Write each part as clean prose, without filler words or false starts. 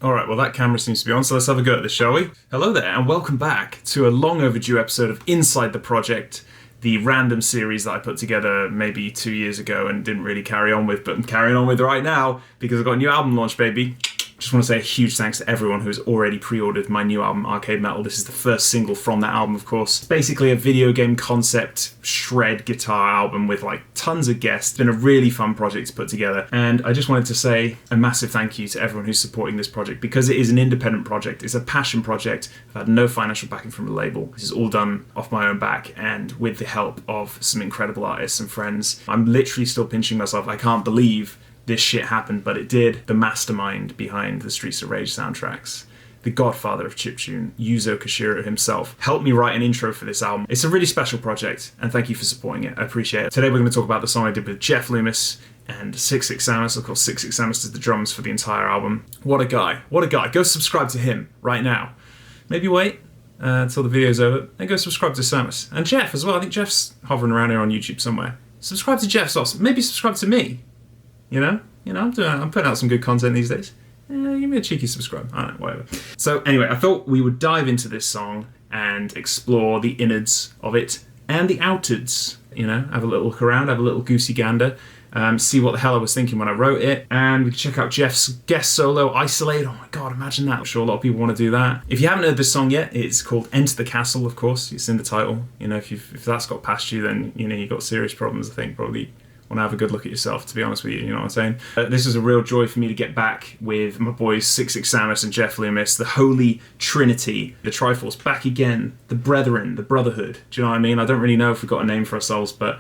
Alright, well that camera seems to be on, so let's have a go at this, shall we? Hello there, and welcome back to a long overdue episode of Inside the Project, the random series that I put together maybe 2 years ago and didn't really carry on with, but I'm carrying on with right now because I've got a new album launch, baby. Just want to say a huge thanks to everyone who's already pre-ordered my new album, Arcade Metal. This is the first single from that album, of course. It's basically a video game concept shred guitar album with like tons of guests. It's been a really fun project to put together. And I just wanted to say a massive thank you to everyone who's supporting this project because it is an independent project. It's a passion project. I've had no financial backing from a label. This is all done off my own back and with the help of some incredible artists and friends. I'm literally still pinching myself. I can't believe this shit happened, but it did. The mastermind behind the Streets of Rage soundtracks, the godfather of chiptune, Yuzo Koshiro himself, helped me write an intro for this album. It's a really special project, and thank you for supporting it. I appreciate it. Today we're going to talk about the song I did with Jeff Loomis and 66 Samus. Of course, 66 Samus does the drums for the entire album. What a guy. What a guy. Go subscribe to him right now. Maybe wait until the video's over, and go subscribe to Samus. And Jeff as well. I think Jeff's hovering around here on YouTube somewhere. Subscribe to Jeff's also. Maybe subscribe to me. You know, I'm putting out some good content these days. Give me a cheeky subscribe. I don't know, whatever. So anyway, I thought we would dive into this song and explore the innards of it and the outards. You know, have a little look around, have a little goosey gander, see what the hell I was thinking when I wrote it, and we can check out Jeff's guest solo, Isolate. Oh my god, imagine that. I'm sure a lot of people want to do that. If you haven't heard this song yet, it's called Enter the Castle, of course. It's in the title. You know, if that's got past you, then, you know, you've got serious problems, I think, probably. Want to have a good look at yourself, to be honest with you, you know what I'm saying? This is a real joy for me to get back with my boys 66 Samus and Jeff Loomis, the Holy Trinity, the Triforce, back again, the Brethren, the Brotherhood. Do you know what I mean? I don't really know if we've got a name for ourselves, but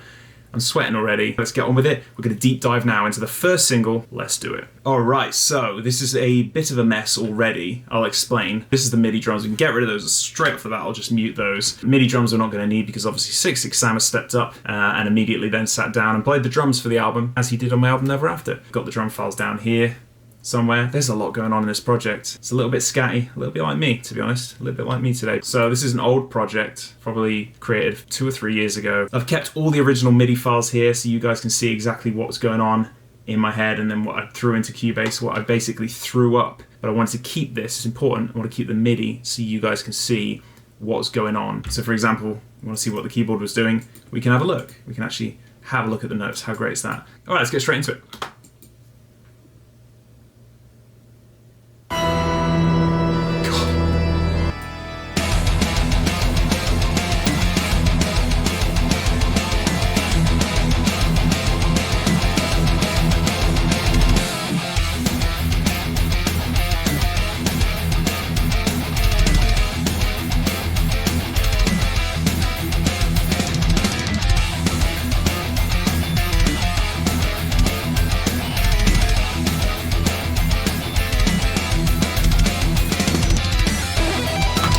I'm sweating already. Let's get on with it. We're going to deep dive now into the first single. Let's do it. Alright, so this is a bit of a mess already. I'll explain. This is the MIDI drums. We can get rid of those straight off the bat. I'll just mute those. MIDI drums we're not going to need because obviously 66 Samus stepped up and immediately then sat down and played the drums for the album as he did on my album Never After. Got the drum files down here somewhere. There's a lot going on in this project. It's a little bit scatty, a little bit like me, to be honest. A little bit like me today. So this is an old project, probably created 2 or 3 years ago. I've kept all the original MIDI files here so you guys can see exactly what's going on in my head and then what I threw into Cubase, what I basically threw up. But I wanted to keep this, it's important, I want to keep the MIDI so you guys can see what's going on. So for example, you want to see what the keyboard was doing, we can have a look. We can actually have a look at the notes. How great is that? Alright, let's get straight into it.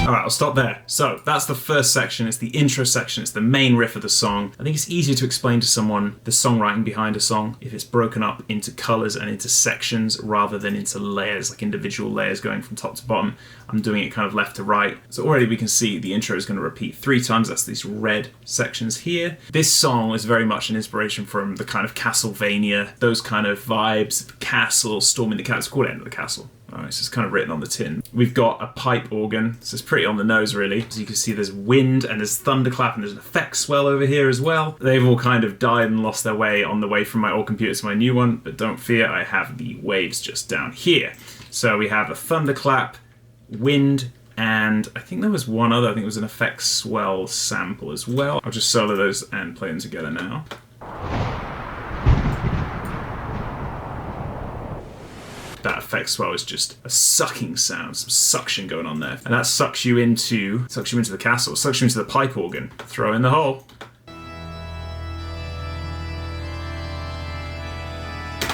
Alright, I'll stop there. So, that's the first section, it's the intro section, it's the main riff of the song. I think it's easier to explain to someone the songwriting behind a song if it's broken up into colours and into sections rather than into layers, like individual layers going from top to bottom. I'm doing it kind of left to right. So already we can see the intro is going to repeat 3 times, that's these red sections here. This song is very much an inspiration from the kind of Castlevania, those kind of vibes, the castle, storming the castle, it's called End of the Castle. Alright, so it's kind of written on the tin. We've got a pipe organ, so it's pretty on the nose really. As you can see there's wind and there's thunderclap and there's an effect swell over here as well. They've all kind of died and lost their way on the way from my old computer to my new one, but don't fear, I have the waves just down here. So we have a thunderclap, wind, and I think there was one other, I think it was an effect swell sample as well. I'll just solo those and play them together now. That effect swell is just a sucking sound, some suction going on there. And that sucks you into the castle, sucks you into the pipe organ. Throw in the hole.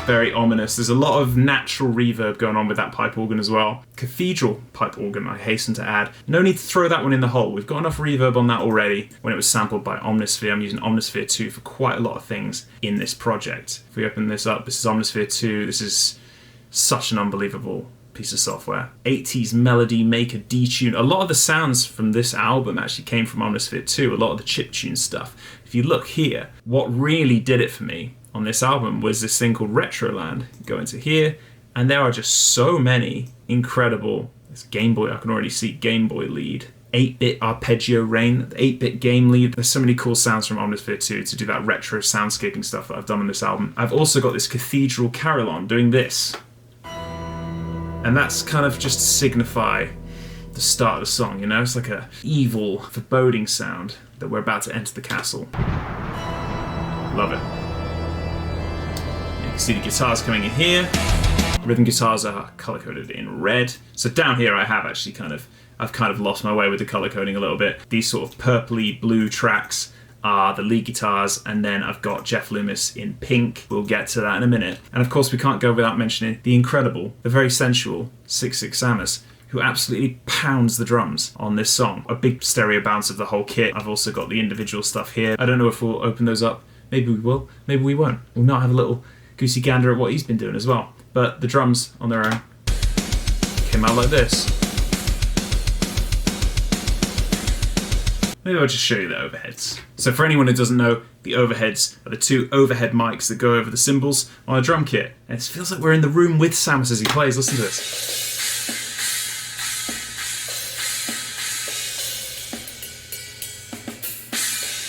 Very ominous. There's a lot of natural reverb going on with that pipe organ as well. Cathedral pipe organ, I hasten to add. No need to throw that one in the hole. We've got enough reverb on that already when it was sampled by Omnisphere. I'm using Omnisphere 2 for quite a lot of things in this project. If we open this up, this is Omnisphere 2. This is such an unbelievable piece of software. 80s melody maker detune. A lot of the sounds from this album actually came from Omnisphere 2, a lot of the chiptune stuff. If you look here, what really did it for me on this album was this thing called Retroland. Go into here, And there are just so many incredible. This Game Boy, I can already see Game Boy lead. 8-bit arpeggio rain, 8-bit game lead. There's so many cool sounds from Omnisphere 2 to do that retro soundscaping stuff that I've done on this album. I've also got this cathedral carillon doing this. And that's kind of just to signify the start of the song, you know? It's like a evil, foreboding sound that we're about to enter the castle. Love it. You can see the guitars coming in here. Rhythm guitars are color-coded in red. So down here I have actually I've kind of lost my way with the color coding a little bit. These sort of purpley blue tracks are the lead guitars, and then I've got Jeff Loomis in pink. We'll get to that in a minute. And of course we can't go without mentioning the incredible, the very sensual 6-6 Samus, who absolutely pounds the drums on this song. A big stereo bounce of the whole kit. I've also got the individual stuff here. I don't know if we'll open those up. Maybe we will, maybe we won't. We'll not have a little goosey gander at what he's been doing as well. But the drums on their own came out like this. Maybe I'll just show you the overheads. So for anyone who doesn't know, the overheads are the two overhead mics that go over the cymbals on a drum kit. And it feels like we're in the room with Samus as he plays. Listen to this.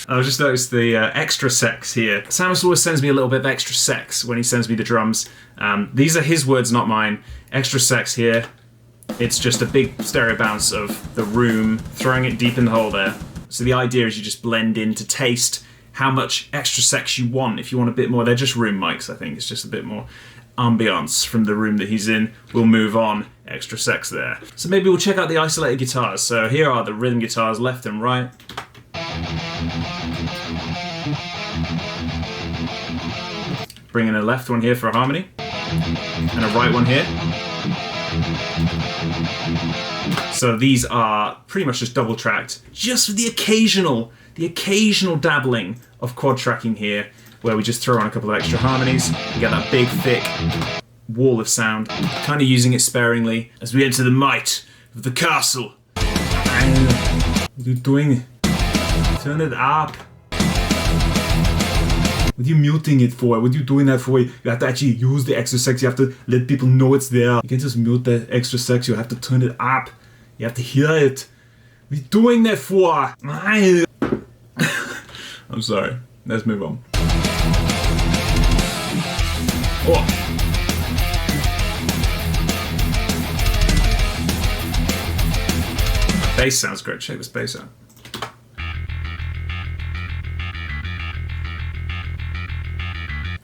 I've just noticed the extra sex here. Samus always sends me a little bit of extra sex when he sends me the drums. These are his words, not mine. Extra sex here. It's just a big stereo bounce of the room, throwing it deep in the hole there. So the idea is you just blend in to taste how much extra sex you want. If you want a bit more, they're just room mics, I think. It's just a bit more ambiance from the room that he's in. We'll move on. Extra sex there. So maybe we'll check out the isolated guitars. So here are the rhythm guitars, left and right. Bring in a left one here for a harmony, and a right one here. So these are pretty much just double tracked, just with the occasional dabbling of quad tracking here, where we just throw on a couple of extra harmonies and get that big, thick wall of sound, kind of using it sparingly as we enter the might of the castle. What are you doing? Turn it up. What are you muting it for? What are you doing that for? You have to actually use the extra sex. You have to let people know it's there. You can't just mute the extra sex. You have to turn it up. You have to hear it. What are you doing that for? I'm sorry. Let's move on. Oh. Bass sounds great. Check this bass out.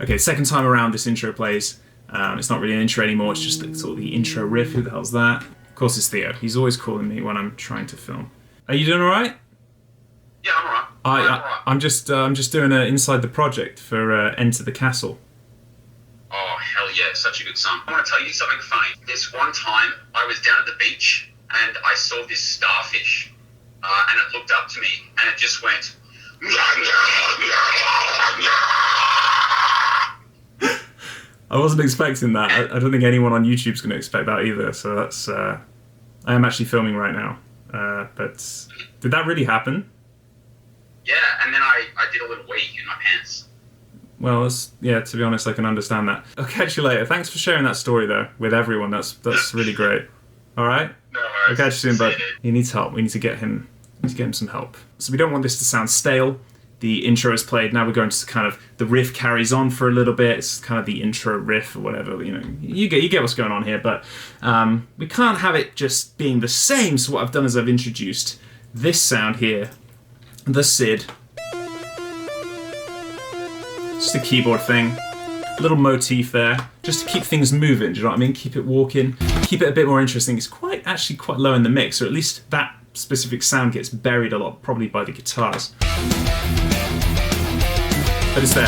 Okay, second time around this intro plays. It's not really an intro anymore, it's just sort of the intro riff. Who the hell's that? Of course it's Theo. He's always calling me when I'm trying to film. Are you doing alright? Yeah, I'm alright. I'm just doing an Inside the Project for Enter the Castle. Oh, hell yeah, such a good song. I want to tell you something funny. This one time, I was down at the beach, and I saw this starfish, and it looked up to me, and it just went... I wasn't expecting that. I don't think anyone on YouTube's going to expect that either. So that's. I am actually filming right now. But did that really happen? Yeah, and then I did a little wee in my pants. Well, to be honest, I can understand that. I'll catch you later. Thanks for sharing that story though with everyone. That's really great. All right. No worries. I'll catch you soon, bud. He needs help. We need to get him some help. So we don't want this to sound stale. The intro is played, now we're going to kind of, the riff carries on for a little bit, it's kind of the intro riff or whatever, you know, you get what's going on here, but we can't have it just being the same, so what I've done is I've introduced this sound here, the SID. Just a keyboard thing, a little motif there, just to keep things moving, do you know what I mean? Keep it walking, keep it a bit more interesting. It's actually quite low in the mix, or at least that specific sound gets buried a lot, probably by the guitars. But it's there.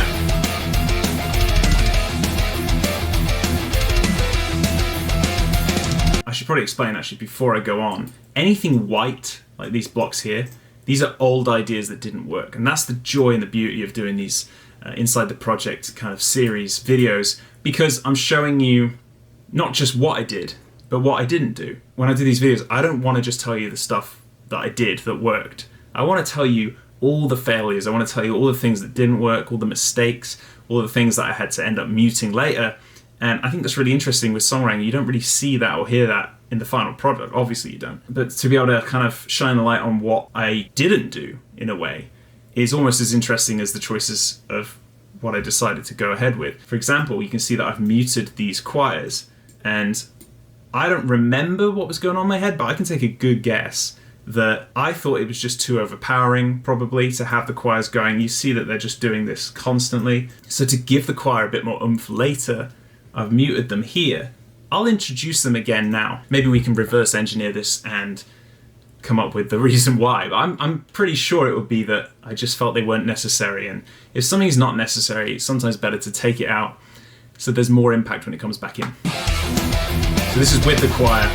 I should probably explain actually before I go on. Anything white, like these blocks here, these are old ideas that didn't work. And that's the joy and the beauty of doing these Inside the Project kind of series videos, because I'm showing you not just what I did, but what I didn't do. When I do these videos, I don't want to just tell you the stuff that I did that worked. I want to tell you all the failures. I want to tell you all the things that didn't work, all the mistakes, all the things that I had to end up muting later. And I think that's really interesting with songwriting. You don't really see that or hear that in the final product. Obviously you don't. But to be able to kind of shine a light on what I didn't do, in a way, is almost as interesting as the choices of what I decided to go ahead with. For example, you can see that I've muted these choirs, and I don't remember what was going on in my head, but I can take a good guess that I thought it was just too overpowering, probably, to have the choirs going. You see that they're just doing this constantly. So to give the choir a bit more oomph later, I've muted them here. I'll introduce them again now. Maybe we can reverse engineer this and come up with the reason why. But I'm pretty sure it would be that I just felt they weren't necessary. And if something's not necessary, it's sometimes better to take it out so there's more impact when it comes back in. So this is with the choir.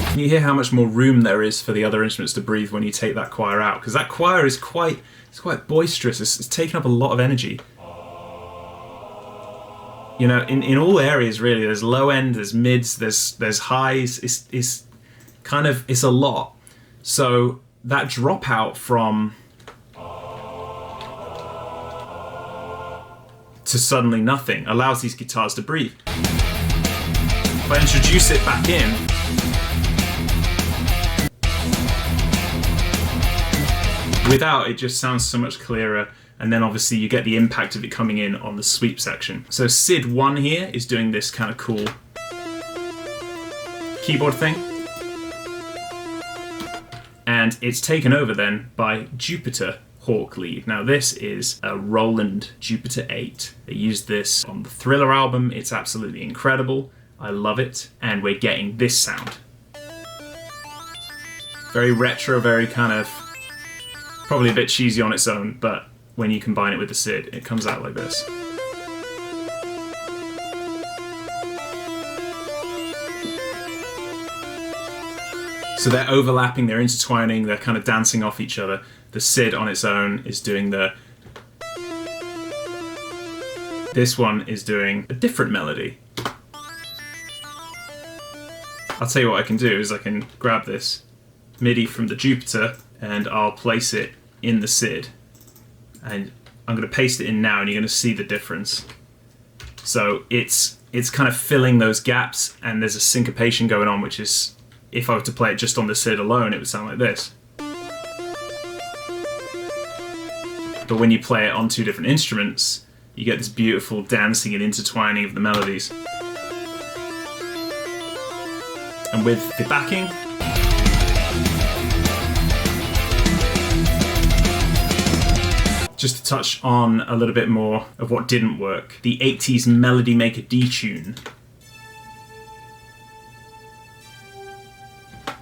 Can you hear how much more room there is for the other instruments to breathe when you take that choir out? Because that choir is quite boisterous. It's taking up a lot of energy. You know, in all areas really. There's low end, there's mids, there's highs. It's a lot. So that dropout from to suddenly nothing allows these guitars to breathe. If I introduce it back in, without, it just sounds so much clearer, and then obviously you get the impact of it coming in on the sweep section. So Sid 1 here is doing this kind of cool keyboard thing, and it's taken over then by Jupiter Hawk lead. Now this is a Roland Jupiter 8. They used this on the Thriller album. It's absolutely incredible. I love it, and we're getting this sound. Very retro, very kind of probably a bit cheesy on its own, but when you combine it with the Sid, it comes out like this. So they're overlapping, they're intertwining, they're kind of dancing off each other. The Sid on its own is doing the... This one is doing a different melody. I'll tell you what I can do is I can grab this MIDI from the Jupiter and I'll place it in the Sid. And I'm going to paste it in now, and you're going to see the difference. So it's kind of filling those gaps, and there's a syncopation going on, which is, if I were to play it just on the Sid alone, it would sound like this. But when you play it on two different instruments, you get this beautiful dancing and intertwining of the melodies. And with the backing, just to touch on a little bit more of what didn't work, the 80s Melody Maker detune.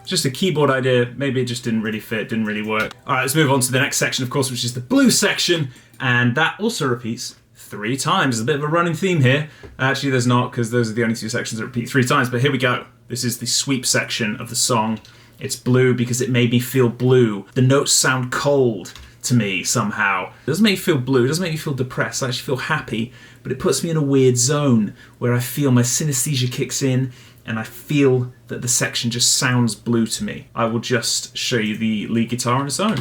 Just a keyboard idea, maybe it just didn't really fit, didn't really work. Alright, let's move on to the next section, of course, which is the blues section, and that also repeats 3 times. There's a bit of a running theme here. Actually, there's not, because those are the only 2 sections that repeat 3 times, but here we go. This is the sweep section of the song. It's blue because it made me feel blue. The notes sound cold to me somehow. It doesn't make me feel blue, it doesn't make me feel depressed, I actually feel happy, but it puts me in a weird zone where I feel my synesthesia kicks in and I feel that the section just sounds blue to me. I will just show you the lead guitar on its own.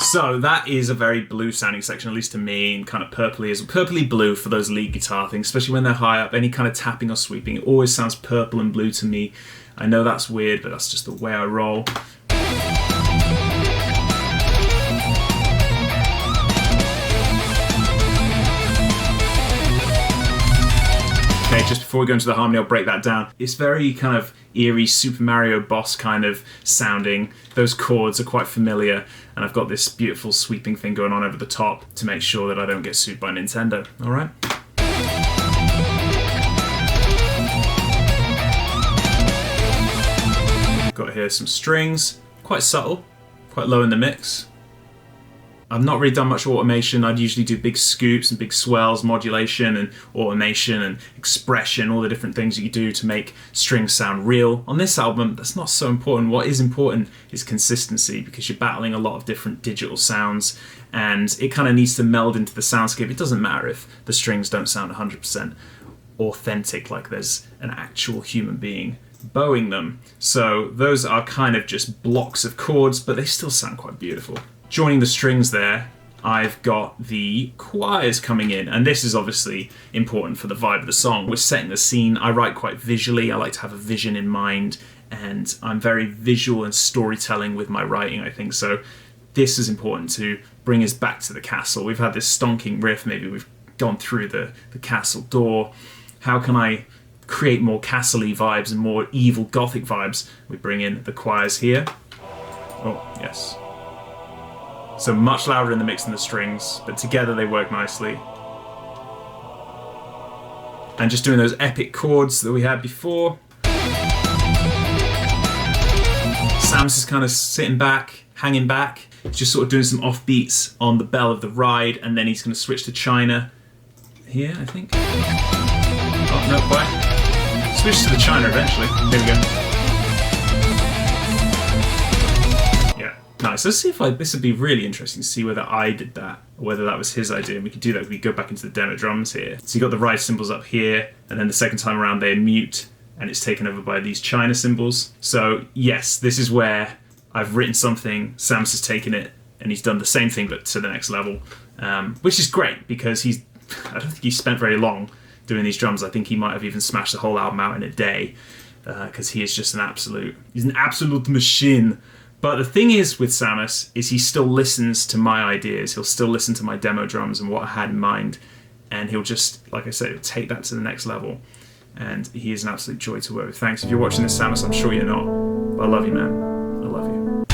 So that is a very blue sounding section, at least to me, and kind of purpley blue for those lead guitar things, especially when they're high up. Any kind of tapping or sweeping, it always sounds purple and blue to me. I know that's weird, but that's just the way I roll. Okay, just before we go into the harmony, I'll break that down. It's very kind of eerie Super Mario Boss kind of sounding. Those chords are quite familiar, and I've got this beautiful sweeping thing going on over the top to make sure that I don't get sued by Nintendo. All right? Got here some strings, quite subtle, quite low in the mix. I've not really done much automation. I'd usually do big scoops and big swells, modulation and automation and expression, all the different things you do to make strings sound real. On this album, that's not so important. What is important is consistency, because you're battling a lot of different digital sounds and it kind of needs to meld into the soundscape. It doesn't matter if the strings don't sound 100% authentic, like there's an actual human being bowing them. So those are kind of just blocks of chords, but they still sound quite beautiful. Joining the strings there, I've got the choirs coming in, and this is obviously important for the vibe of the song. We're setting the scene. I write quite visually. I like to have a vision in mind, and I'm very visual and storytelling with my writing, I think. So this is important to bring us back to the castle. We've had this stonking riff. Maybe we've gone through the castle door. How can I create more castle-y vibes and more evil gothic vibes? We bring in the choirs here. Oh, yes. So much louder in the mix than the strings, but together they work nicely. And just doing those epic chords that we had before. Samus is kind of sitting back, hanging back, just sort of doing some offbeats on the Bell of the Ride, and then he's going to switch to China here, I think. Oh, no, quite. Switch to the China eventually. There we go. Nice. Let's see if this would be really interesting to see whether I did that or whether that was his idea. And we could do that. We go back into the demo drums here. So you got the ride cymbals up here, and then the second time around they're mute, and it's taken over by these China cymbals. So yes, this is where I've written something, Samus has taken it, and he's done the same thing but to the next level, which is great because I don't think he spent very long doing these drums. I think he might have even smashed the whole album out in a day because he is just he's an absolute machine. But the thing is with Samus is he still listens to my ideas. He'll still listen to my demo drums and what I had in mind. And he'll just, like I said, take that to the next level. And he is an absolute joy to work with. Thanks. If you're watching this, Samus, I'm sure you're not. But I love you, man. I love you.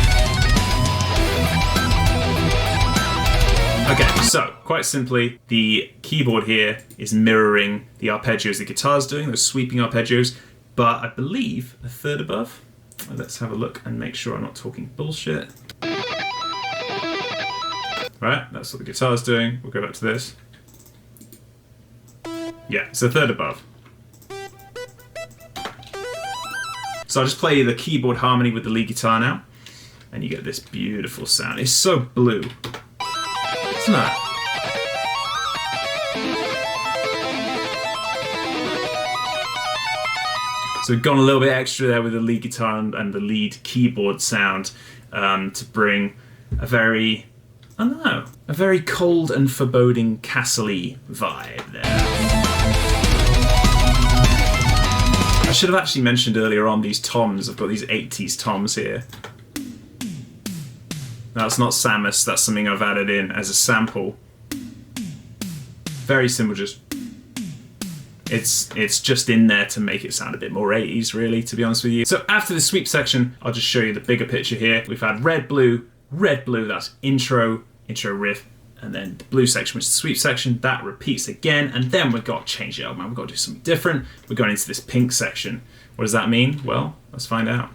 Okay, so quite simply, the keyboard here is mirroring the arpeggios the guitar's doing, those sweeping arpeggios, but I believe a third above. Let's have a look and make sure I'm not talking bullshit. Right, that's what the guitar's doing. We'll go back to this. Yeah, it's a third above. So I'll just play the keyboard harmony with the lead guitar now, and you get this beautiful sound. It's so blue, isn't it? So we've gone a little bit extra there with the lead guitar and the lead keyboard sound to bring a very, I don't know, a very cold and foreboding castle-y vibe there. I should have actually mentioned earlier on these toms. I've got these 80s toms here. That's not Samus, that's something I've added in as a sample. Very simple, just... It's just in there to make it sound a bit more 80s, really, to be honest with you. So after the sweep section, I'll just show you the bigger picture here. We've had red, blue, that's intro riff, and then the blue section, which is the sweep section, that repeats again, and then we've got to change it up, man. We've got to do something different. We're going into this pink section. What does that mean? Well, let's find out.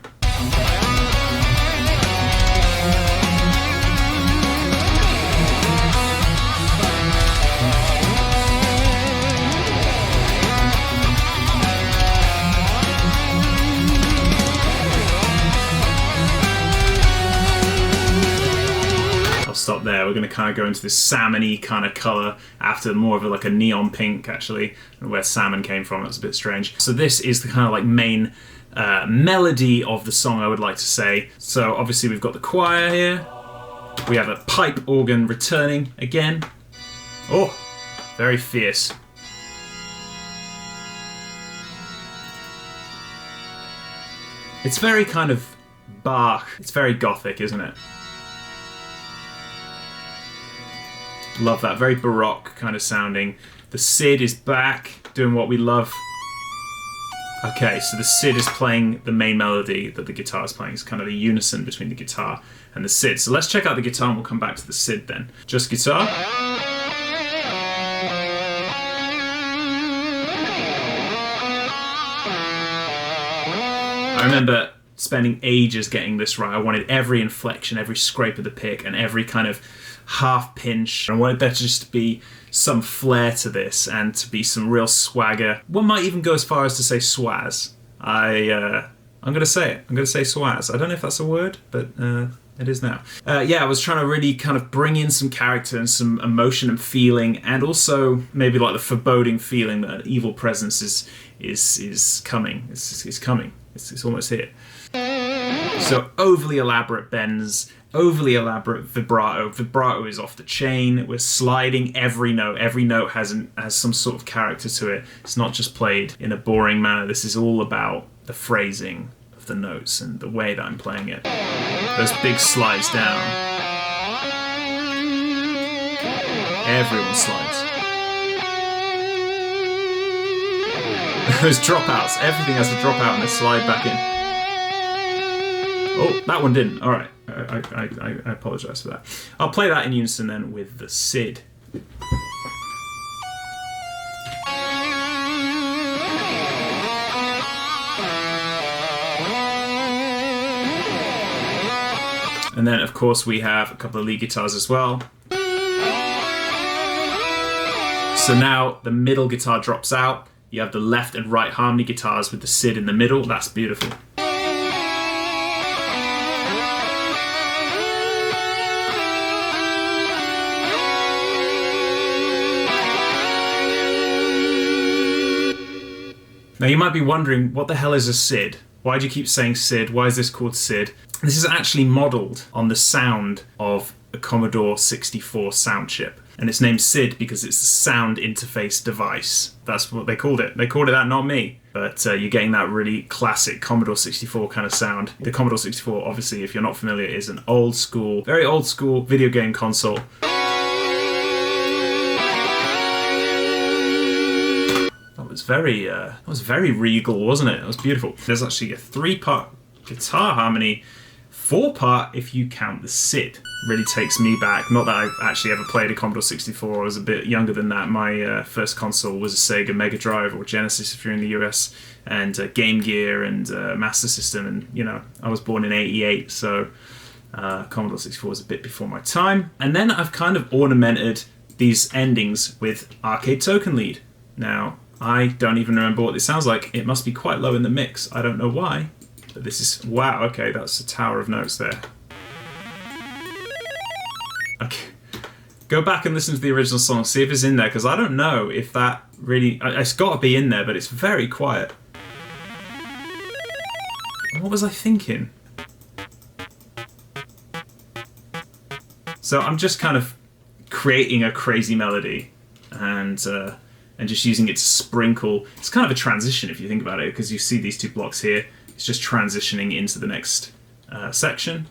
Stop there. We're going to kind of go into this salmon-y kind of colour after more of like a neon pink, actually, where salmon came from. That's a bit strange. So this is the kind of like main melody of the song, I would like to say. So obviously we've got the choir here. We have a pipe organ returning again. Oh, very fierce. It's very kind of Bach. It's very gothic, isn't it? Love that, very baroque kind of sounding. The Cid is back, doing what we love. Okay, so the Cid is playing the main melody that the guitar is playing. It's kind of a unison between the guitar and the Cid. So let's check out the guitar and we'll come back to the Cid then. Just guitar. I remember spending ages getting this right. I wanted every inflection, every scrape of the pick, and every kind of half pinch. I wanted there to just be some flair to this and to be some real swagger. One might even go as far as to say swaz. I'm going to say it. I'm going to say swaz. I don't know if that's a word, but it is now. Yeah, I was trying to really kind of bring in some character and some emotion and feeling, and also maybe like the foreboding feeling that an evil presence is coming. It's coming. It's almost here. So overly elaborate bends, overly elaborate vibrato. Vibrato is off the chain. We're sliding every note. Every note has some sort of character to it. It's not just played in a boring manner. This is all about the phrasing of the notes and the way that I'm playing it. Those big slides down. Everyone slides. Those dropouts. Everything has to drop out and then slide back in. Oh, that one didn't. All right. I apologise for that. I'll play that in unison then with the SID. And then, of course, we have a couple of lead guitars as well. So now the middle guitar drops out. You have the left and right harmony guitars with the SID in the middle. That's beautiful. Now you might be wondering, what the hell is a SID? Why do you keep saying SID? Why is this called SID? This is actually modelled on the sound of a Commodore 64 sound chip. And it's named SID because it's a sound interface device. That's what they called it. They called it that, not me. But you're getting that really classic Commodore 64 kind of sound. The Commodore 64, obviously, if you're not familiar, is an old school, very old school video game console. That was very regal, wasn't it? It was beautiful. There's actually a 3-part guitar harmony, 4-part if you count the SID. Really takes me back. Not that I actually ever played a Commodore 64. I was a bit younger than that. My first console was a Sega Mega Drive or Genesis if you're in the US, and Game Gear and Master System. And you know, I was born in '88, so Commodore 64 was a bit before my time. And then I've kind of ornamented these endings with arcade token lead. Now, I don't even remember what this sounds like. It must be quite low in the mix. I don't know why. But this is... Wow, okay, that's a tower of notes there. Okay. Go back and listen to the original song. See if it's in there, because I don't know if that really... It's got to be in there, but it's very quiet. What was I thinking? So I'm just kind of creating a crazy melody and just using it to sprinkle. It's kind of a transition if you think about it, because you see these two blocks here. It's just transitioning into the next section.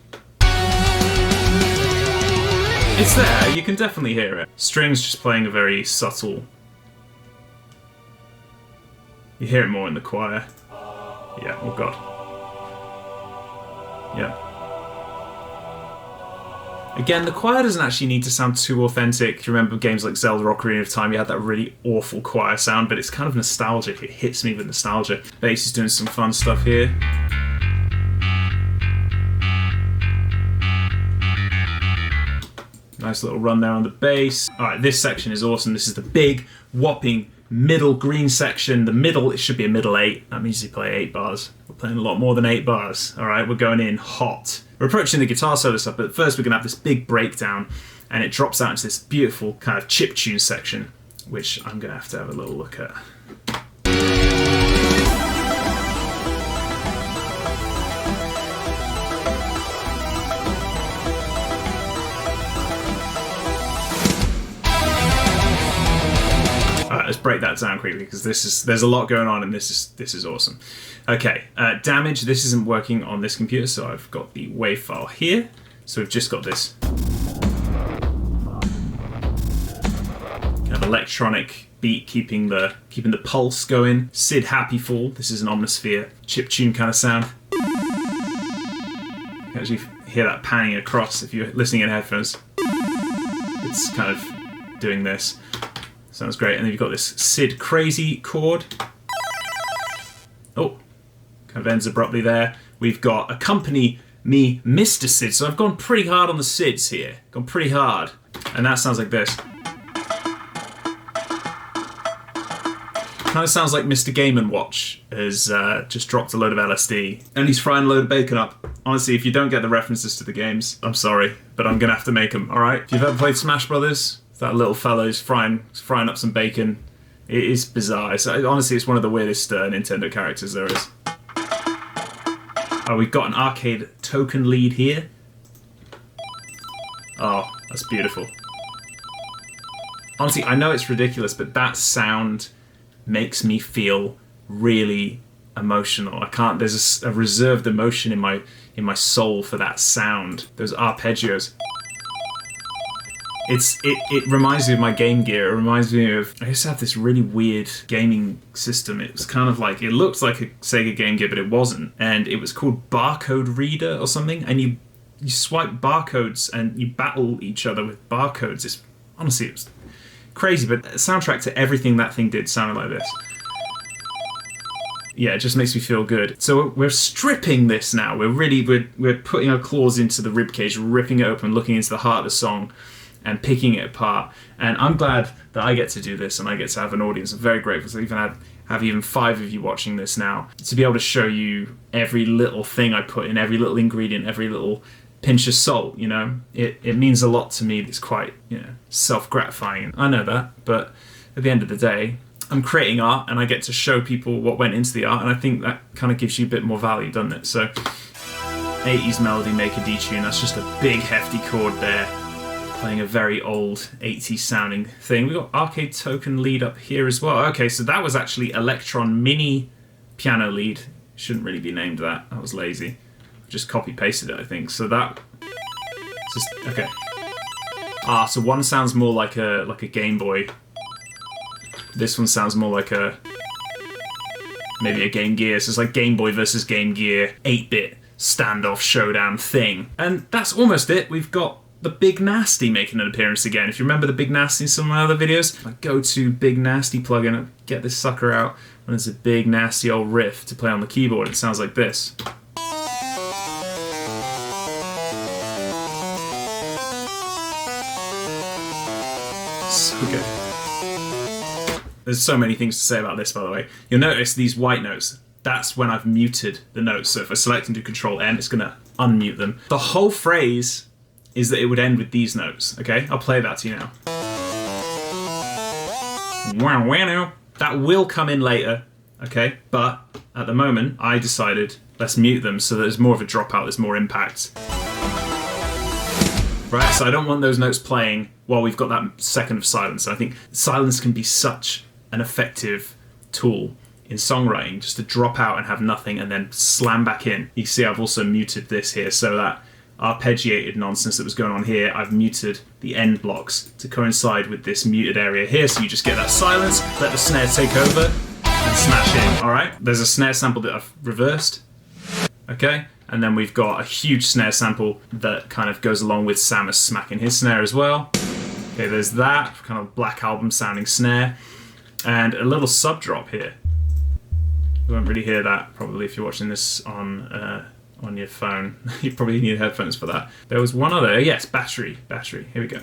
It's there, you can definitely hear it. Strings just playing a very subtle... You hear it more in the choir. Yeah, oh god. Yeah. Again, the choir doesn't actually need to sound too authentic. If you remember games like Zelda Ocarina of Time, you had that really awful choir sound, but it's kind of nostalgic. It hits me with nostalgia. Bass is doing some fun stuff here. Nice little run there on the bass. Alright, this section is awesome. This is the big, whopping middle green section. The middle, it should be a middle 8. That means you play 8 bars. We're playing a lot more than 8 bars. Alright, we're going in hot. We're approaching the guitar solo stuff, but first we're going to have this big breakdown, and it drops out into this beautiful kind of chiptune section, which I'm going to have a little look at. Let's break that down quickly, because there's a lot going on, and this is awesome. Okay, damage. This isn't working on this computer, so I've got the WAV file here. So we've just got this kind of electronic beat, keeping the pulse going. SID Happy Fall. This is an Omnisphere chiptune kind of sound. You can actually hear that panning across if you're listening in headphones. It's kind of doing this. Sounds great. And then you've got this SID Crazy chord. Oh, kind of ends abruptly there. We've got Accompany Me Mr. SID. So I've gone pretty hard on the SIDs here. Gone pretty hard. And that sounds like this. Kind of sounds like Mr. Game & Watch has just dropped a load of LSD. And he's frying a load of bacon up. Honestly, if you don't get the references to the games, I'm sorry, but I'm going to have to make them, alright? If you've ever played Smash Brothers, that little fellow's frying up some bacon. It is bizarre. Honestly, it's one of the weirdest Nintendo characters there is. Oh, we've got an arcade token lead here. Oh, that's beautiful. Honestly, I know it's ridiculous, but that sound makes me feel really emotional. I can't. There's a reserved emotion in my soul for that sound. Those arpeggios. It reminds me of my Game Gear. It reminds me of, I used to have this really weird gaming system. It was kind of like, it looked like a Sega Game Gear, but it wasn't. And it was called Barcode Reader or something. And you swipe barcodes and you battle each other with barcodes. Honestly, it was crazy, but the soundtrack to everything that thing did sounded like this. Yeah, it just makes me feel good. So we're stripping this now. We're putting our claws into the ribcage, ripping it open, looking into the heart of the song, and picking it apart. And I'm glad that I get to do this and I get to have an audience. I'm very grateful to even have even 5 of you watching this now, to be able to show you every little thing I put in, every little ingredient, every little pinch of salt, you know. It means a lot to me. It's quite, self-gratifying. I know that, but at the end of the day, I'm creating art and I get to show people what went into the art, and I think that kind of gives you a bit more value, doesn't it? So 80s Melody Maker D-Tune, that's just a big hefty chord there, playing a very old 80s sounding thing. We've got arcade token lead up here as well. Okay, so that was actually Electron Mini piano lead. Shouldn't really be named that. That was lazy. Just copy pasted it, I think. So that just okay. So one sounds more like a Game Boy. This one sounds more like maybe a Game Gear. So it's like Game Boy versus Game Gear 8-bit standoff showdown thing. And that's almost it. We've got the Big Nasty making an appearance again. If you remember the Big Nasty in some of my other videos, I go to Big Nasty plugin and get this sucker out when there's a big nasty old riff to play on the keyboard. It sounds like this. So good. There's so many things to say about this, by the way. You'll notice these white notes. That's when I've muted the notes. So if I select and do Control N, it's going to unmute them. The whole phrase is that it would end with these notes. Okay, I'll play that to you now. That will come in later. Okay, but at the moment I decided let's mute them so that there's more of a dropout, there's more impact. Right, so I don't want those notes playing while we've got that second of silence. I think silence can be such an effective tool in songwriting, just to drop out and have nothing and then slam back in. You see I've also muted this here, so that arpeggiated nonsense that was going on here, I've muted the end blocks to coincide with this muted area here, so you just get that silence, let the snare take over, and smash in. Alright, there's a snare sample that I've reversed. Okay, and then we've got a huge snare sample that kind of goes along with Samus smacking his snare as well. Okay, there's that kind of Black Album sounding snare, and a little sub drop here. You won't really hear that probably if you're watching this on your phone. You probably need headphones for that. There was one other, yes, battery. Here we go.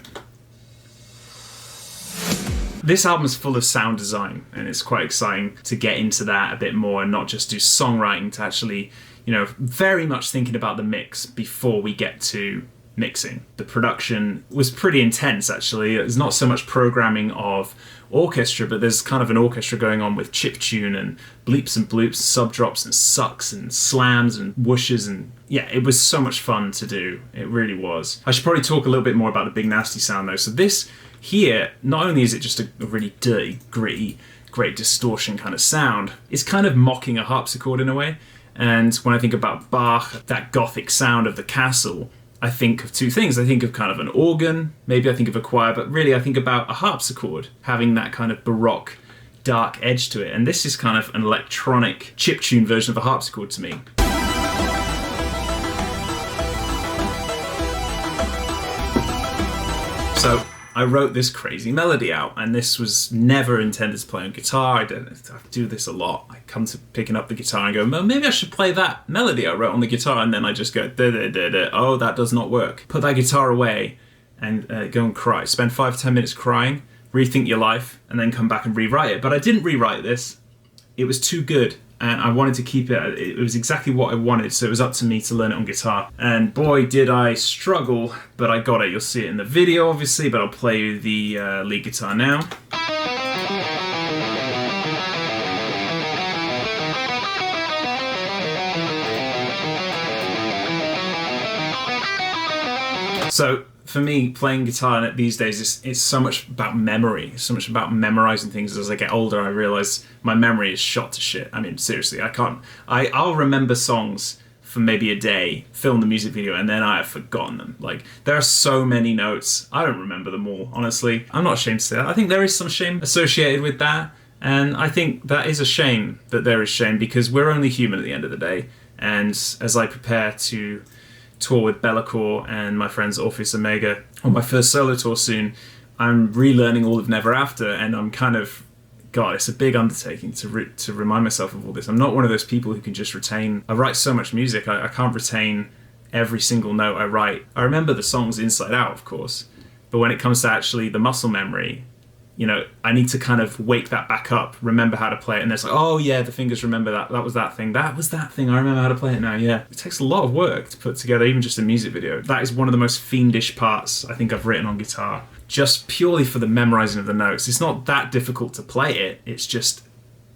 This album's full of sound design, and it's quite exciting to get into that a bit more and not just do songwriting, to actually, very much thinking about the mix before we get to mixing. The production was pretty intense, actually. There's not so much programming of orchestra, but there's kind of an orchestra going on with chiptune and bleeps and bloops, sub drops and sucks and slams and whooshes, and yeah, it was so much fun to do. It really was. I should probably talk a little bit more about the Big Nasty sound though. So this here, not only is it just a really dirty, gritty, great distortion kind of sound, it's kind of mocking a harpsichord in a way. And when I think about Bach, that gothic sound of the castle, I think of two things. I think of kind of an organ, maybe I think of a choir, but really I think about a harpsichord having that kind of baroque, dark edge to it. And this is kind of an electronic chiptune version of a harpsichord to me. So I wrote this crazy melody out, and this was never intended to play on guitar. I do this a lot. I come to picking up the guitar and go, well, maybe I should play that melody I wrote on the guitar, and then I just go, da, da, da, da. Oh, that does not work. Put that guitar away and go and cry. Spend 5-10 minutes crying, rethink your life, and then come back and rewrite it. But I didn't rewrite this. It was too good, and I wanted to keep it. It was exactly what I wanted, so it was up to me to learn it on guitar. And boy, did I struggle, but I got it. You'll see it in the video, obviously, but I'll play you the lead guitar now. So for me, playing guitar these days, it's so much about memory. It's so much about memorizing things. As I get older, I realize my memory is shot to shit. I mean, seriously, I'll remember songs for maybe a day, film the music video, and then I have forgotten them. Like, there are so many notes, I don't remember them all, honestly. I'm not ashamed to say that. I think there is some shame associated with that, and I think that is a shame that there is shame, because we're only human at the end of the day. And as I prepare to tour with Bellacore and my friends Orpheus Omega on my first solo tour soon, I'm relearning all of Never After, and I'm kind of, God, it's a big undertaking to remind myself of all this. I'm not one of those people who can just retain. I write so much music, I can't retain every single note I write. I remember the songs inside out, of course, but when it comes to actually the muscle memory, you know, I need to kind of wake that back up, remember how to play it, and it's like, oh yeah, the fingers remember that was that thing, I remember how to play it now. Yeah, it takes a lot of work to put together even just a music video. That is one of the most fiendish parts I think I've written on guitar, just purely for the memorizing of the notes. It's not that difficult to play it, it's just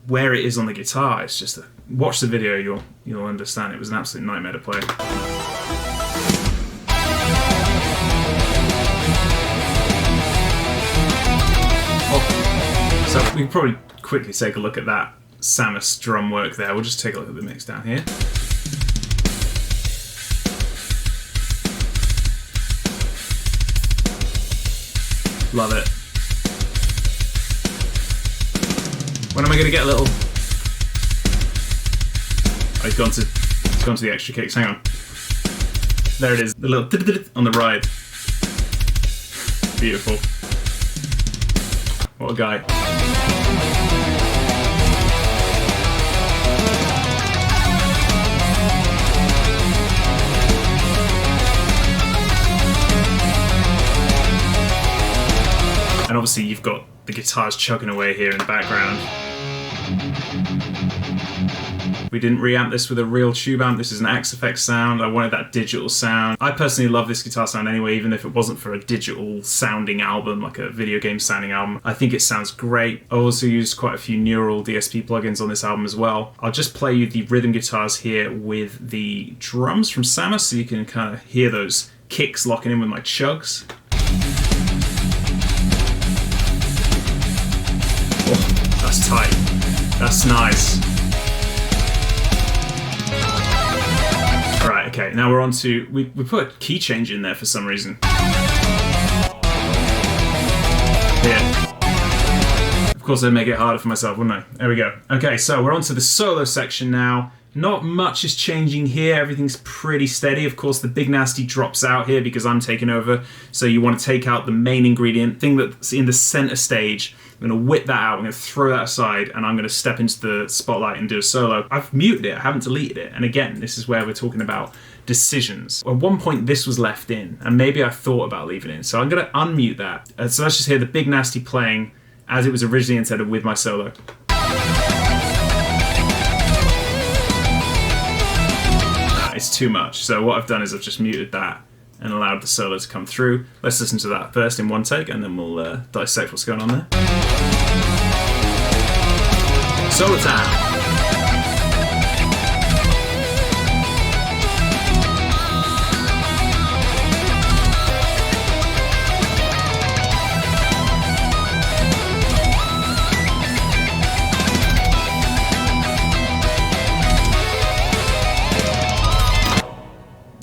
where it is on the guitar. It's just watch the video, you'll understand. It was an absolute nightmare to play. So we can probably quickly take a look at that Samus drum work there. We'll just take a look at the mix down here. Love it. When am I going to get a little... Oh, he's gone to the extra kicks. Hang on. There it is. The little on the ride. Beautiful. What a guy. And obviously you've got the guitars chugging away here in the background. We didn't reamp this with a real tube amp. This is an Axe Effects sound. I wanted that digital sound. I personally love this guitar sound anyway, even if it wasn't for a digital sounding album, like a video game sounding album. I think it sounds great. I also used quite a few neural DSP plugins on this album as well. I'll just play you the rhythm guitars here with the drums from Samus so you can kind of hear those kicks locking in with my chugs. Oh, that's tight. That's nice. Right, okay, now we're on to... We put a key change in there for some reason. Here. Of course I'd make it harder for myself, wouldn't I? There we go. Okay, so we're on to the solo section now. Not much is changing here, everything's pretty steady. Of course the Big Nasty drops out here because I'm taking over, so you want to take out the main ingredient, thing that's in the center stage. I'm going to whip that out, I'm going to throw that aside, and I'm going to step into the spotlight and do a solo. I've muted it, I haven't deleted it, and again, this is where we're talking about decisions. At one point this was left in, and maybe I thought about leaving it in, so I'm going to unmute that. So let's just hear the Big Nasty playing as it was originally intended with my solo. It's too much, so what I've done is I've just muted that and allowed the solo to come through. Let's listen to that first in one take, and then we'll dissect what's going on there. Solo time!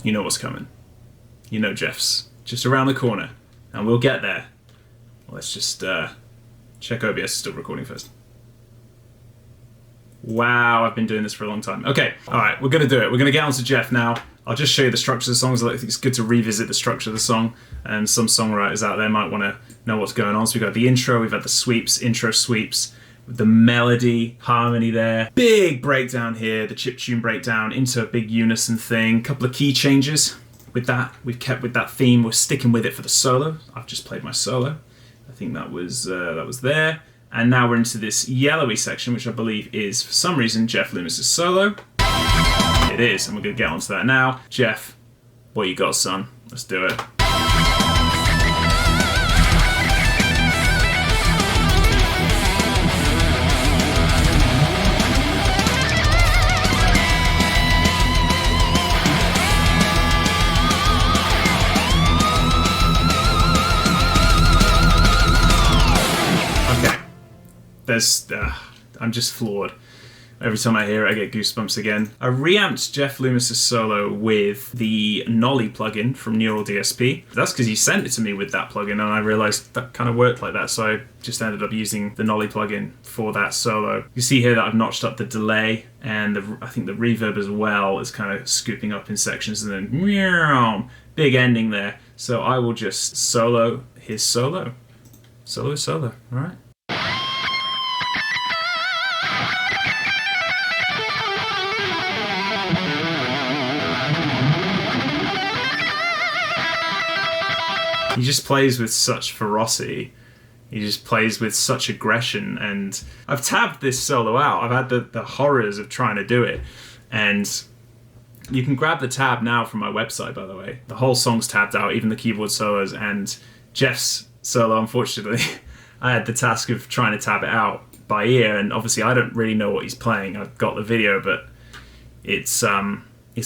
You know what's coming. You know Jeff's just around the corner, and we'll get there. Let's just check OBS is still recording first. Wow, I've been doing this for a long time. Okay, alright, we're going to do it. We're going to get on to Jeff now. I'll just show you the structure of the songs. I think it's good to revisit the structure of the song, and some songwriters out there might want to know what's going on. So we've got the intro, we've had the sweeps, intro sweeps, the melody, harmony there. Big breakdown here, the chiptune breakdown into a big unison thing. Couple of key changes. With that, we've kept with that theme. We're sticking with it for the solo. I've just played my solo. I think that was there. And now we're into this yellowy section, which I believe is, for some reason, Jeff Loomis' solo. It is, and we're going to get onto that now. Jeff, what you got, son? Let's do it. I'm just floored. Every time I hear it, I get goosebumps again. I reamped Jeff Loomis' solo with the Nolly plugin from Neural DSP. That's because he sent it to me with that plugin, and I realized that kind of worked like that, so I just ended up using the Nolly plugin for that solo. You see here that I've notched up the delay, and I think the reverb as well is kind of scooping up in sections, and then meow, big ending there. So I will just solo his solo. Solo is solo, alright? He just plays with such ferocity. He just plays with such aggression, and I've tabbed this solo out. I've had the horrors of trying to do it, and you can grab the tab now from my website, by the way. The whole song's tabbed out, even the keyboard solos, and Jeff's solo, unfortunately, I had the task of trying to tab it out by ear, and obviously I don't really know what he's playing. I've got the video, but it's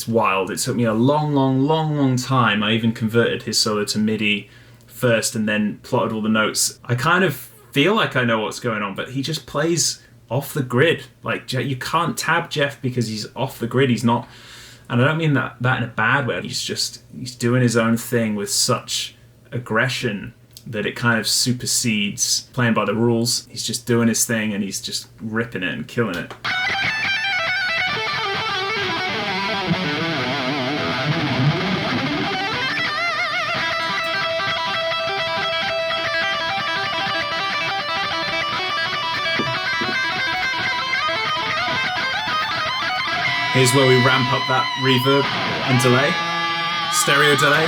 wild. It took me a long time. I even converted his solo to MIDI first and then plotted all the notes. I kind of feel like I know what's going on, but he just plays off the grid. Like, you can't tab Jeff because he's off the grid. He's not, and I don't mean that in a bad way. He's doing his own thing with such aggression that it kind of supersedes playing by the rules. He's just doing his thing and he's just ripping it and killing it. Here's where we ramp up that reverb and delay, stereo delay.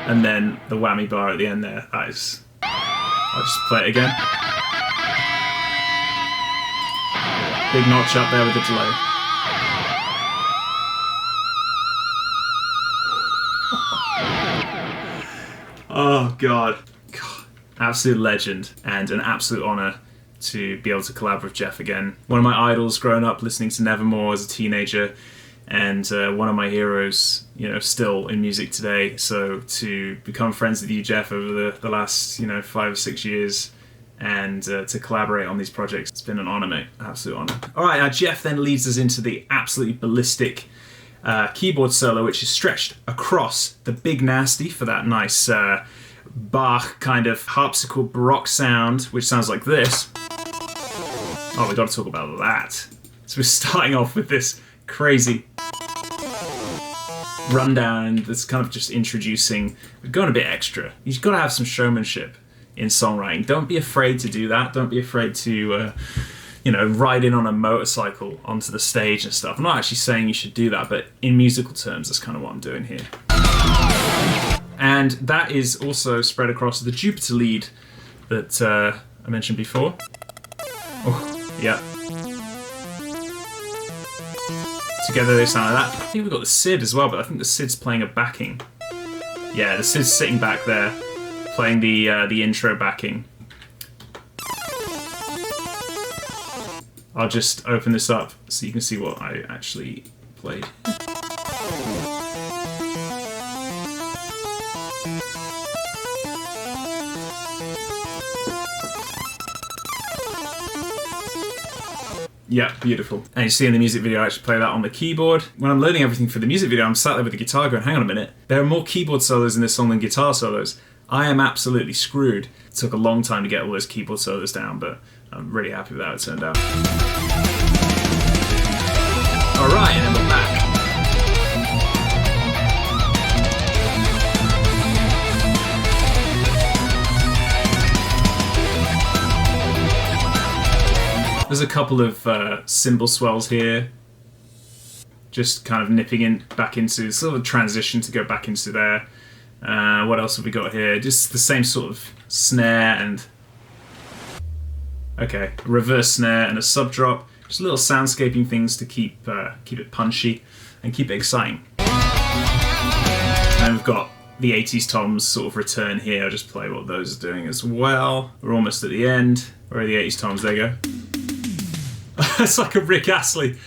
And then the whammy bar at the end there. I'll just play it again. Big notch up there with the delay. Oh God. Absolute legend, and an absolute honour to be able to collab with Jeff again. One of my idols growing up listening to Nevermore as a teenager, and one of my heroes, still in music today. So to become friends with you, Jeff, over the last 5 or 6 years, and to collaborate on these projects, it's been an honour, mate. Absolute honour. Alright, now Jeff then leads us into the absolutely ballistic keyboard solo, which is stretched across the big nasty for that nice Bach kind of harpsichord baroque sound, which sounds like this. Oh, we got to talk about that. So we're starting off with this crazy rundown, and this kind of just introducing. We're going a bit extra. You've got to have some showmanship in songwriting. Don't be afraid to do that. Don't be afraid to, ride in on a motorcycle onto the stage and stuff. I'm not actually saying you should do that, but in musical terms, that's kind of what I'm doing here. And that is also spread across the Jupiter lead that I mentioned before. Oh, yeah. Together they sound like that. I think we've got the Sid as well, but I think the Sid's playing a backing. Yeah, the Sid's sitting back there, playing the intro backing. I'll just open this up so you can see what I actually played. Yeah, beautiful. And you see in the music video, I actually play that on the keyboard. When I'm learning everything for the music video, I'm sat there with the guitar going, hang on a minute, there are more keyboard solos in this song than guitar solos. I am absolutely screwed. It took a long time to get all those keyboard solos down, but I'm really happy with how it turned out. Alright, and then we're back. There's a couple of cymbal swells here, just kind of nipping in back into sort of a transition to go back into there. What else have we got here? Just the same sort of snare and reverse snare and a sub drop. Just little soundscaping things to keep it punchy and keep it exciting. And we've got the 80s toms sort of return here. I'll just play what those are doing as well. We're almost at the end. Where are the 80s toms? There you go. It's like a Rick Astley.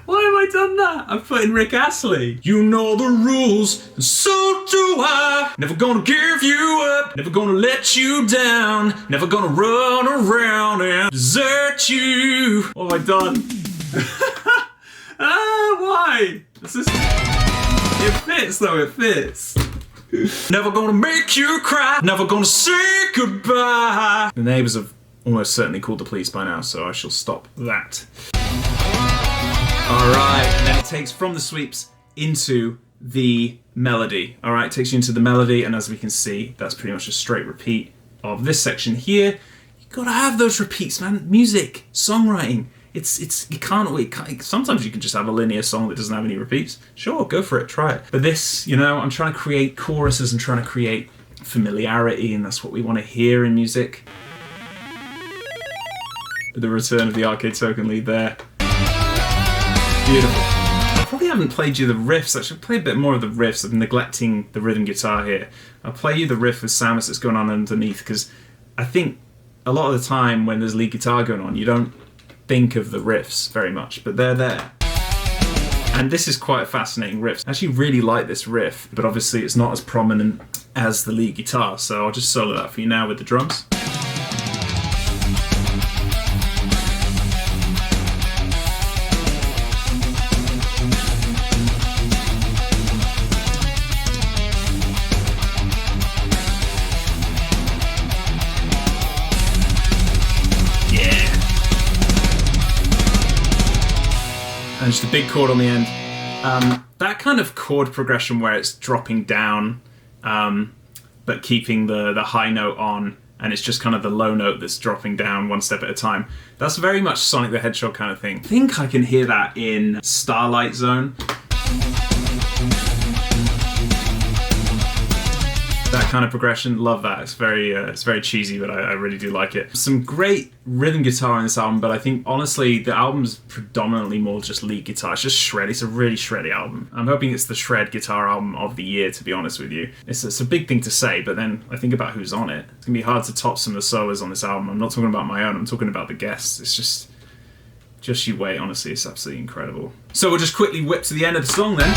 Why am I I done that? I've put in Rick Astley. You know the rules, and so do I. Never gonna give you up, never gonna let you down, never gonna run around and desert you. What have I done? Why? It fits though, it fits. Never gonna make you cry, never gonna say goodbye. The neighbours have almost certainly called the police by now, so I shall stop that. Alright, then it takes from the sweeps into the melody. Alright, takes you into the melody, and as we can see, that's pretty much a straight repeat of this section here. You gotta have those repeats, man. Music, songwriting. You can't, sometimes you can just have a linear song that doesn't have any repeats. Sure, go for it, try it. But this, I'm trying to create choruses and trying to create familiarity, and that's what we want to hear in music. The return of the arcade token lead there. Beautiful. I probably haven't played you the riffs. I should play a bit more of the riffs. I'm neglecting the rhythm guitar here. I'll play you the riff with Samus that's going on underneath, because I think a lot of the time when there's lead guitar going on, you don't think of the riffs very much, but they're there. And this is quite a fascinating riff. I actually really like this riff, but obviously it's not as prominent as the lead guitar, so I'll just solo that for you now with the drums. And just a big chord on the end. That kind of chord progression where it's dropping down, but keeping the high note on, and it's just kind of the low note that's dropping down one step at a time. That's very much Sonic the Hedgehog kind of thing. I think I can hear that in Starlight Zone. That kind of progression, love that. It's very cheesy, but I really do like it. Some great rhythm guitar on this album, but I think honestly the album's predominantly more just lead guitar. It's just shred. It's a really shreddy album. I'm hoping it's the shred guitar album of the year, to be honest with you. It's a big thing to say, but then I think about who's on it. It's gonna be hard to top some of the solos on this album. I'm not talking about my own. I'm talking about the guests. It's just you wait. Honestly, it's absolutely incredible. So we'll just quickly whip to the end of the song then.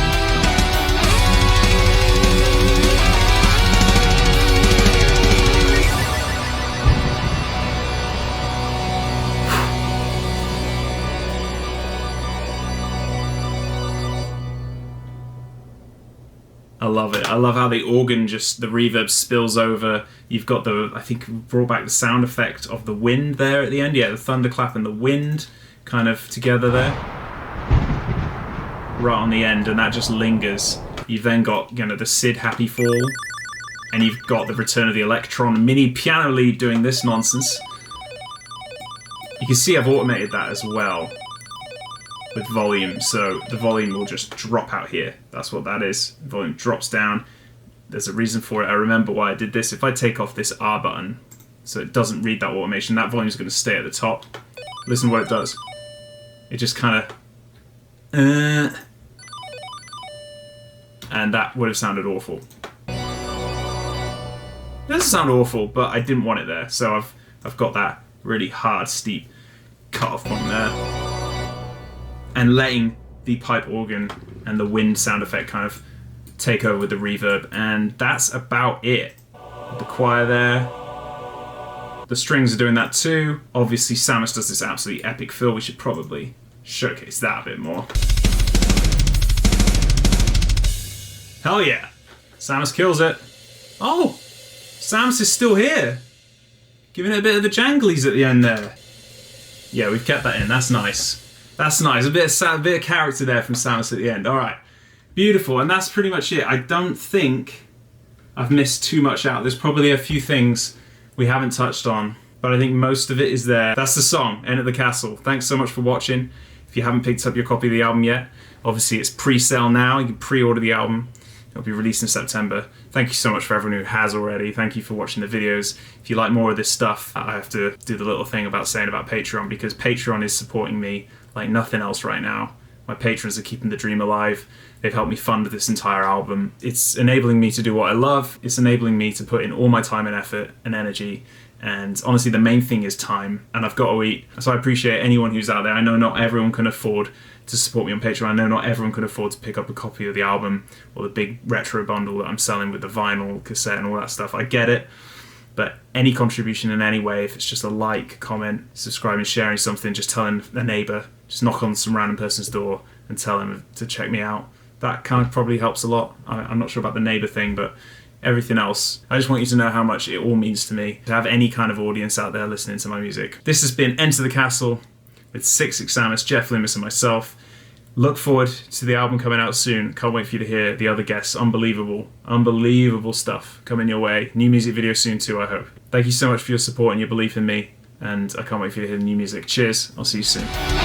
I love it. I love how the organ the reverb spills over. You've got I think brought back the sound effect of the wind there at the end. Yeah, the thunderclap and the wind kind of together there. Right on the end, and that just lingers. You've then got, the Sid Happy Fall, and you've got the return of the Electron mini piano lead doing this nonsense. You can see I've automated that as well with volume, so the volume will just drop out here. That's what that is. The volume drops down. There's a reason for it. I remember why I did this. If I take off this R button so it doesn't read that automation, that volume is going to stay at the top. Listen to what it does. It just kind of and that would have sounded awful. It doesn't sound awful, but I didn't want it there, so I've got that really hard, steep cut-off point there. And letting the pipe organ and the wind sound effect kind of take over with the reverb, and that's about it. The choir there. The strings are doing that too. Obviously, Samus does this absolutely epic fill. We should probably showcase that a bit more. Hell yeah. Samus kills it. Oh! Samus is still here. Giving it a bit of the janglies at the end there. Yeah, we've kept that in. That's nice. That's nice. A bit of character there from Samus at the end. Alright. Beautiful. And that's pretty much it. I don't think I've missed too much out. There's probably a few things we haven't touched on, but I think most of it is there. That's the song, End at the Castle. Thanks so much for watching. If you haven't picked up your copy of the album yet, obviously it's pre-sale now. You can pre-order the album. It'll be released in September. Thank you so much for everyone who has already. Thank you for watching the videos. If you like more of this stuff, I have to do the little thing about saying about Patreon, because Patreon is supporting me like nothing else right now. My patrons are keeping the dream alive. They've helped me fund this entire album. It's enabling me to do what I love. It's enabling me to put in all my time and effort and energy. And honestly, the main thing is time, and I've got to eat. So I appreciate anyone who's out there. I know not everyone can afford to support me on Patreon. I know not everyone can afford to pick up a copy of the album or the big retro bundle that I'm selling with the vinyl, cassette and all that stuff. I get it. But any contribution in any way, if it's just a like, comment, subscribing, sharing something, just telling a neighbour, just knock on some random person's door and tell them to check me out, that kind of probably helps a lot. I'm not sure about the neighbour thing, but everything else, I just want you to know how much it all means to me to have any kind of audience out there listening to my music. This has been Enter the Castle with Six Examiners, Jeff Loomis and myself. Look forward to the album coming out soon. Can't wait for you to hear the other guests. Unbelievable stuff coming your way. New music video soon too, I hope. Thank you so much for your support and your belief in me, and I can't wait for you to hear the new music. Cheers, I'll see you soon.